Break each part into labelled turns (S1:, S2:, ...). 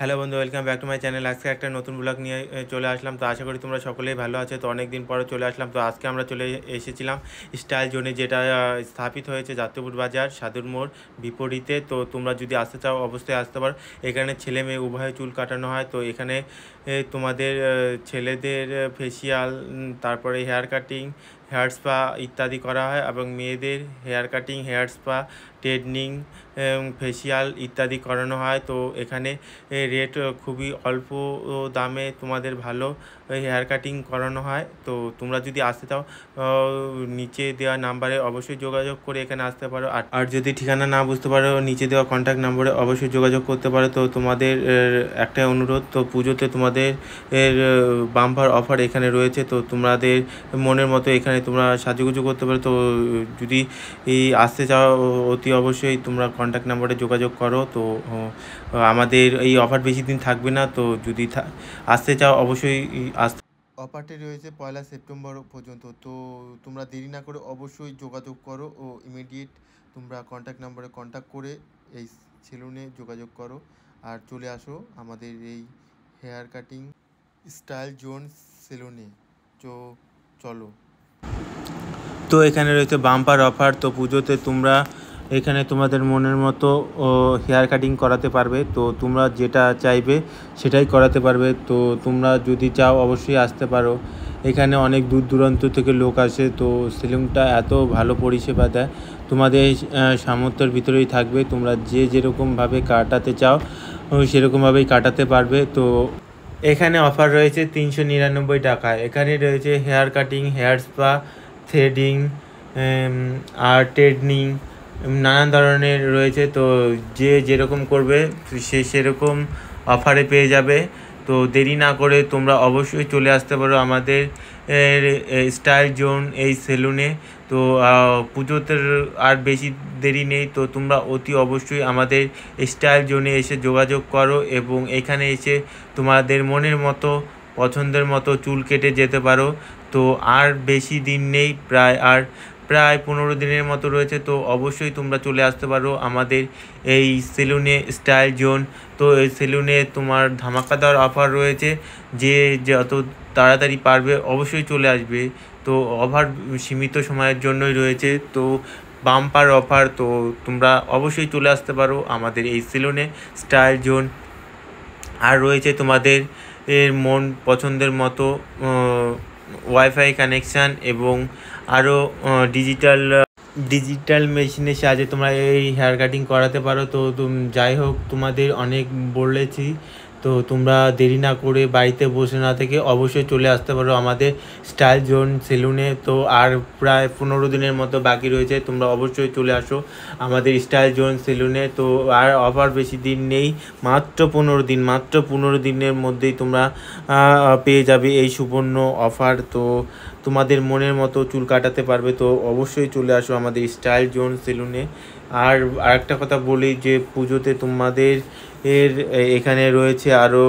S1: Hello বন্ধু, welcome back to my channel. আজকে একটা নতুন ব্লগ নিয়ে চলে আসলাম। তো আশা করি তোমরা সকলেই ভালো আছো। তো অনেক দিন পরে চলে আসলাম। তো আজকে আমরা চলে এসেছিলাম স্টাইল জোনে, যেটা স্থাপিত হয়েছে যাত্রাপুর বাজার সাদুর মোড় বিপরীতে। তো তোমরা যদি আসতে চাও অবশ্যই আসতে পারো। এখানে ছেলে মেয়ে উভয় চুল কাটানো হয়। তো এখানে তোমাদের ছেলেদের ফেসিয়াল, তারপরে হেয়ার কাটিং, হেয়ার স্পা ইত্যাদি করা হয়, এবং মেয়েদের hair cutting, hair spa, straightening, facial ইত্যাদি করানো হয়। তো এখানে রেট খুবই অল্প দামে তোমাদের ভালো হেয়ার কাটিং করানো হয়। তো তোমরা যদি আসতে চাও নিচে দেওয়া নাম্বারে অবশ্যই যোগাযোগ করে এখানে আসতে পারো। আর যদি ঠিকানা না বুঝতে পারো নিচে দেওয়া কন্ট্যাক্ট নম্বরে অবশ্যই যোগাযোগ করতে পারো। তো তোমাদের একটা অনুরোধ, তো পুজোতে তোমাদের বাম্পার অফার এখানে রয়েছে। তো তোমাদের মনের মতো এখানে তোমরা সাজুগুজু করতে পারো। তো যদি আসতে চাও অতি অবশ্যই তোমরা কন্ট্যাক্ট নাম্বারে যোগাযোগ করো। তো আমাদের এই অফার বেশি দিন থাকবে না। তো যদি আসতে চাও অবশ্যই আসতে। অফারটি রয়েছে 1 সেপ্টেম্বর পর্যন্ত। তো তোমরা দেরি না করে অবশ্যই যোগাযোগ করো ও ইমিডিয়েট তোমরা কন্ট্যাক্ট নাম্বারে কন্ট্যাক্ট করে এই সেলুনে যোগাযোগ করো আর চলে আসো আমাদের এই হেয়ার কাটিং স্টাইল জোন সেলুনে। তো চলো। তো এখানে রয়েছে বাম্পার অফার। তো পুজোতে তোমরা এখানে তোমাদের মনের মতো হেয়ার কাটিং করাতে পারবে। তো তোমরা যেটা চাইবে সেটাই করাতে পারবে। তো তোমরা যদি চাও অবশ্যই আসতে পারো। এখানে অনেক দূর দূরান্ত থেকে লোক আসে। তো সেলুনটা এত ভালো পরিষেবা দেয়, তোমাদের সামর্থ্যের ভিতরেই থাকবে। তোমরা যে যেরকমভাবে কাটাতে চাও সেরকমভাবেই কাটাতে পারবে। তো এখানে অফার রয়েছে 399 টাকায়। এখানে রয়েছে hair cutting, hair spa, threading, আর স্ট্রেটনিং, নানান ধরনের রয়েছে। তো যে যেরকম করবে সে সেরকম অফারে পেয়ে যাবে। তো দেরি না করে তোমরা অবশ্যই চলে আসতে পারো আমাদের স্টাইল জোন এই সেলুনে। তো পুজোতে আর বেশি দেরি নেই। তো তোমরা অতি অবশ্যই আমাদের স্টাইল জোনে এসে যোগাযোগ করো এবং এখানে এসে তোমাদের মনের মতো পছন্দের মতো চুল কেটে যেতে পারো। তো আর বেশি দিন নেই, প্রায় 15 দিনের মতো রয়েছে। তো অবশ্যই তোমরা চলে আসতে পারো আমাদের এই সেলুনে স্টাইল জোন। তো এই সেলুনে তোমার ধামাকাদার অফার রয়েছে, যে যত তাড়াতাড়ি পারবে অবশ্যই চলে আসবে। তো অফার সীমিত সময়ের জন্যই রয়েছে। তো বাম্পার অফার। তো তোমরা অবশ্যই চলে আসতে পারো আমাদের এই সেলুনে স্টাইল জোন। আর রয়েছে তোমাদের মন পছন্দের মতো ওয়াইফাই কানেকশান এবং আরও ডিজিটাল মেশিনের সাহায্যে তোমরা এই হেয়ার কাটিং করাতে পারো। তো যাই হোক, তোমাদের অনেক বলেছি। তো তোমরা দেরি না করে বাড়িতে বসে না থেকে অবশ্যই চলে আসতে পারো আমাদের স্টাইল জোন সেলুনে। তো আর প্রায় 15 দিনের মতো বাকি রয়েছে। তোমরা অবশ্যই চলে আসো আমাদের স্টাইল জোন সেলুনে। তো আর অফার বেশি দিন নেই, মাত্র 15 দিনের মধ্যেই তোমরা পেয়ে যাবে এই সুবর্ণ অফার। তো তোমাদের মনের মতো চুল কাটাতে পারবে। তো অবশ্যই চলে আসো আমাদের স্টাইল জোন সেলুনে। আর আরেকটা কথা বলি, যে পুজোতে তোমাদের এখানে রয়েছে আরও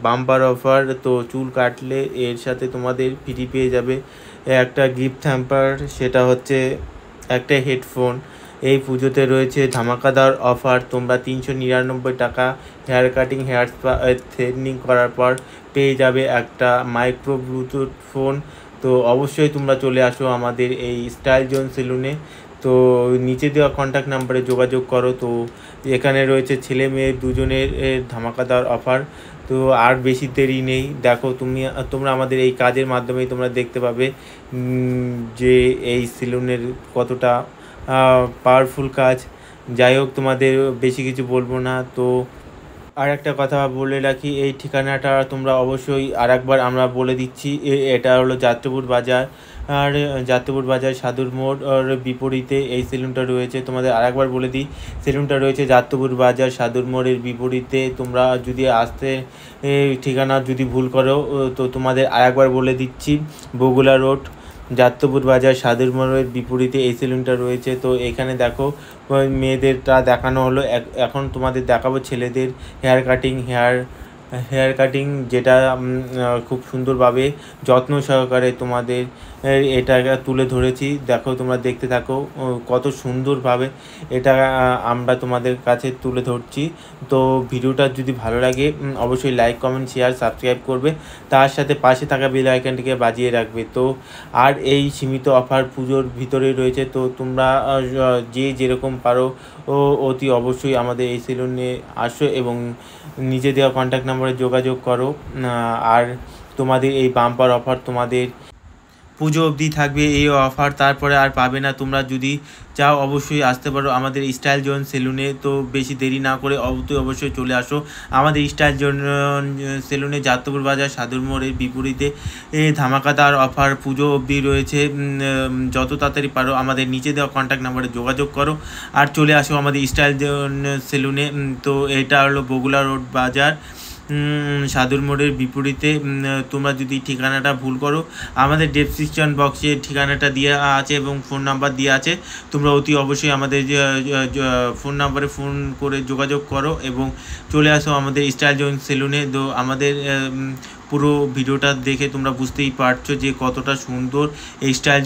S1: বাম্পার অফার। তো চুল কাটলে এর সাথে তোমাদের ফ্রি পেয়ে যাবে একটা গিফট হ্যাম্পার, সেটা হচ্ছে একটা হেডফোন। এই পুজোতে রয়েছে ধামাকাদার অফার। তোমরা 399 টাকা hair cutting, hair spa, threading করার পর পেয়ে যাবে একটা মাইক্রো ব্লুটুথ ফোন। তো অবশ্যই তোমরা চলে আসো আমাদের এই স্টাইল জোন সেলুনে। তো নিচে দেওয়া কন্ট্যাক্ট নাম্বারে যোগাযোগ করো। তো এখানে রয়েছে ছেলে মেয়ে দুজনের ধামাকাদার অফার। তো আর বেশি দেরি নেই। দেখো তোমরা আমাদের এই কাজের মাধ্যমেই তোমরা দেখতে পাবে যে এই সেলুনের কতটা পাওয়ারফুল কাজ। যাই হোক, তোমাদের বেশি কিছু বলবো না। তো আর একটা কথা বলে রাখি, এই ঠিকানাটা তোমরা অবশ্যই আর একবার আমরা বলে দিচ্ছি। এটা হলো যাত্রাপুর বাজার। আর যাত্রাপুর বাজার সাদুর মোড় বিপরীতে এই সেলুনটা রয়েছে। তোমাদের আর একবার বলে দিই, সেলুনটা রয়েছে যাত্রাপুর বাজার সাদুর মোড়ের বিপরীতে। তোমরা যদি আসতে ঠিকানা যদি ভুল করো তো তোমাদের আর একবার বলে দিচ্ছি, বগুড়া রোড, যাত্রাপুর বাজার সাদুর মোড়ের বিপরীতে এই সেলুনটা রয়েছে। তো এখানে দেখো মেয়েদেরটা দেখানো হলো। এখন তোমাদের দেখাবো ছেলেদের হেয়ার কাটিং, যেটা খুব সুন্দরভাবে যত্ন সহকারে তোমাদের এটা তুলে ধরেছি। দেখো তোমরা দেখতে থাকো কত সুন্দরভাবে এটা আমরা তোমাদের কাছে তুলে ধরছি। তো ভিডিওটা যদি ভালো লাগে অবশ্যই লাইক, কমেন্ট, শেয়ার, সাবস্ক্রাইব করবে, তার সাথে পাশে থাকা বেল আইকনটিকে বাজিয়ে রাখবে। তো আর এই সীমিত অফার পুজোর ভিতরেই রয়েছে, তো তোমরা যে যেরকম পারো অতি অবশ্যই আমাদের এই সেলুনে আসো এবং নিজে দেওয়া কন্ট্যাক্ট নাম্বারে যোগাযোগ করো। আর তোমাদের এই বাম্পার অফার তোমাদের পুজো অবধি থাকবে এই অফার, তারপরে আর পাবে না। তোমরা যদি চাও অবশ্যই আসতে পারো আমাদের স্টাইল জোন সেলুনে। তো বেশি দেরি না করে অবশ্যই চলে আসো আমাদের স্টাইল জোন সেলুনে, যাদবপুর বাজার সাদুর মোড়ের বিপরীতে। ধামাকাদার অফার পুজো অবধি রয়েছে। যত তাড়াতাড়ি পারো আমাদের নিচে দেওয়া কন্ট্যাক্ট নাম্বারে যোগাযোগ করো আর চলে আসো আমাদের স্টাইল জোন সেলুনে। তো এটা হলো বগুড়া রোড বাজার, সাদুর মোড়ের বিপরীতে। তোমরা যদি ঠিকানাটা ভুল করো, আমাদের ডেসক্রিপশন বক্সে ঠিকানাটা দেওয়া আছে এবং ফোন নাম্বার দেওয়া আছে। তোমরা অতি অবশ্যই আমাদের ফোন নাম্বারে ফোন করে যোগাযোগ করো এবং চলে আসো আমাদের স্টাইল জোন সেলুনে। তো আমাদের পুরো ভিডিওটা দেখে তোমরা বুঝতেই পারছো যে কতটা সুন্দর এই স্টাইল